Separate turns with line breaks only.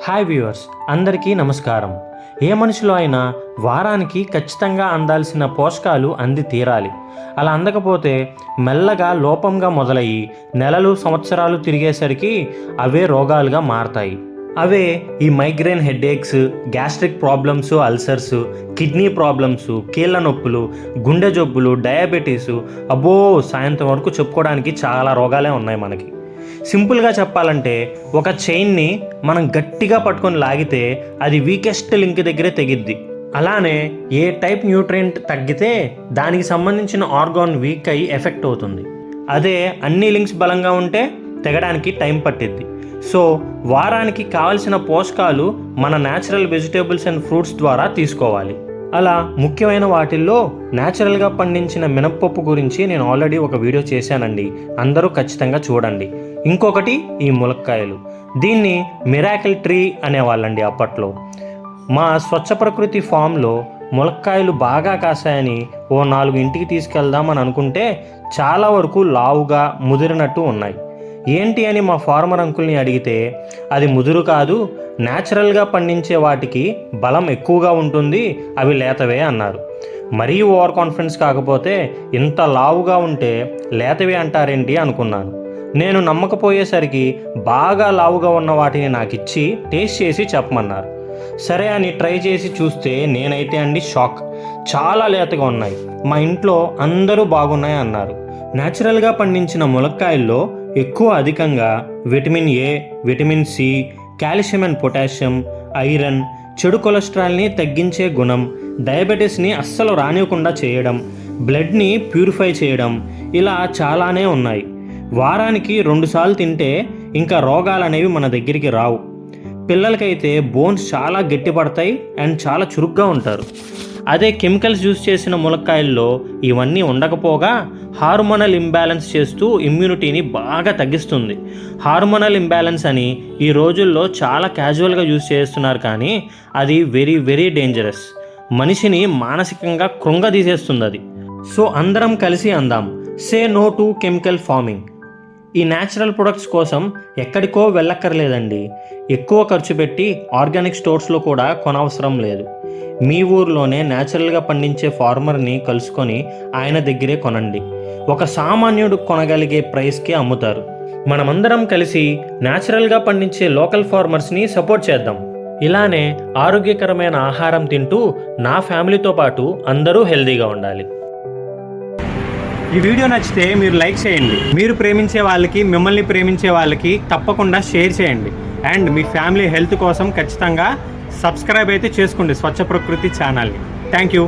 Hi viewers, అందరికీ నమస్కారం. ఏ మనిషిలో అయినా వారానికి ఖచ్చితంగా అందాల్సిన పోషకాలు అంది తీరాలి. అలా అందకపోతే మెల్లగా లోపంగా మొదలయ్యి నెలలు సంవత్సరాలు తిరిగేసరికి అవే రోగాలుగా మారతాయి. అవే ఈ migraine headaches, gastric problems, ulcers, kidney problems, కీళ్ళ నొప్పులు, గుండె జబ్బులు, డయాబెటీసు, అబ్బో సాయంత్రం వరకు చెప్పుకోవడానికి చాలా రోగాలే ఉన్నాయి మనకి. సింపుల్గా చెప్పాలంటే ఒక చైన్ని మనం గట్టిగా పట్టుకొని లాగితే అది వీకెస్ట్ లింక్ దగ్గరే తెగిద్ది. అలానే ఏ టైప్ న్యూట్రియంట్ తగ్గితే దానికి సంబంధించిన ఆర్గాన్ వీక్ అయ్యి ఎఫెక్ట్ అవుతుంది. అదే అన్ని లింక్స్ బలంగా ఉంటే తెగడానికి టైం పట్టిద్ది. సో వారానికి కావలసిన పోషకాలు మన న్యాచురల్ వెజిటేబుల్స్ అండ్ ఫ్రూట్స్ ద్వారా తీసుకోవాలి. అలా ముఖ్యమైన వాటిల్లో న్యాచురల్గా పండించిన మినప్పప్పు గురించి నేను ఆల్రెడీ ఒక వీడియో చేశానండి, అందరూ ఖచ్చితంగా చూడండి. ఇంకొకటి ఈ ములక్కాయలు, దీన్ని మిరాకిల్ ట్రీ అనేవాళ్ళండి అప్పట్లో. మా స్వచ్ఛ ప్రకృతి ఫామ్లో ములక్కాయలు బాగా కాసాయని ఓ 4 ఇంటికి తీసుకెళ్దామని అనుకుంటే చాలా వరకు లావుగా ముదిరినట్టు ఉన్నాయి. ఏంటి అని మా ఫార్మర్ అంకుల్ని అడిగితే అది ముదురు కాదు, న్యాచురల్గా పండించే వాటికి బలం ఎక్కువగా ఉంటుంది, అవి లేతవే అన్నారు. మరీ ఓవర్ కాన్ఫిడెన్స్ కాకపోతే ఇంత లావుగా ఉంటే లేతవే అంటారేంటి అనుకున్నాను. నేను నమ్మకపోయేసరికి బాగా లావుగా ఉన్న వాటిని నాకు ఇచ్చి టేస్ట్ చేసి చెప్పమన్నారు. సరే అని ట్రై చేసి చూస్తే నేనైతే అండి షాక్. చాలా లేతగా ఉన్నాయి, మా ఇంట్లో అందరూ బాగున్నాయి అన్నారు. న్యాచురల్గా పండించిన ములక్కాయల్లో అధికంగా vitamin A, vitamin C, calcium and potassium, iron, చెడు కొలెస్ట్రాల్ని తగ్గించే గుణం, డయాబెటీస్ని అస్సలు రానివ్వకుండా చేయడం, బ్లడ్ని ప్యూరిఫై చేయడం, ఇలా చాలానే ఉన్నాయి. వారానికి 2 సార్లు తింటే ఇంకా రోగాలు అనేవి మన దగ్గరికి రావు. పిల్లలకైతే బోన్స్ చాలా గట్టిపడతాయి అండ్ చాలా చురుగ్గా ఉంటారు. అదే కెమికల్స్ యూజ్ చేసిన ములక్కాయల్లో ఇవన్నీ ఉండకపోగా హార్మోనల్ ఇంబ్యాలెన్స్ చేస్తూ ఇమ్యూనిటీని బాగా తగ్గిస్తుంది. హార్మోనల్ ఇంబ్యాలెన్స్ అని ఈ రోజుల్లో చాలా క్యాజువల్గా యూజ్ చేస్తున్నారు, కానీ అది వెరీ వెరీ డేంజరస్. మనిషిని మానసికంగా కృంగదీసేస్తుంది అది. సో అందరం కలిసి అందాం, say no to chemical farming. ఈ న్యాచురల్ ప్రొడక్ట్స్ కోసం ఎక్కడికో వెళ్ళక్కర్లేదండి. ఎక్కువ ఖర్చు పెట్టి ఆర్గానిక్ స్టోర్స్లో కూడా కొనవసరం లేదు. మీ ఊర్లోనే న్యాచురల్గా పండించే ఫార్మర్ని కలుసుకొని ఆయన దగ్గరే కొనండి. ఒక సామాన్యుడు కొనగలిగే ప్రైస్కి అమ్ముతారు. మనమందరం కలిసి న్యాచురల్గా పండించే లోకల్ ఫార్మర్స్ని సపోర్ట్ చేద్దాం. ఇలానే ఆరోగ్యకరమైన ఆహారం తింటూ నా ఫ్యామిలీతో పాటు అందరూ హెల్తీగా ఉండాలి. ఈ వీడియో నచ్చితే మీరు లైక్ చేయండి. మీరు ప్రేమించే వాళ్ళకి, మిమ్మల్ని ప్రేమించే వాళ్ళకి తప్పకుండా షేర్ చేయండి. అండ్ మీ ఫ్యామిలీ హెల్త్ కోసం ఖచ్చితంగా సబ్స్క్రైబ్ అయితే చేసుకోండి స్వచ్ఛ ప్రకృతి ఛానల్ని. Thank you.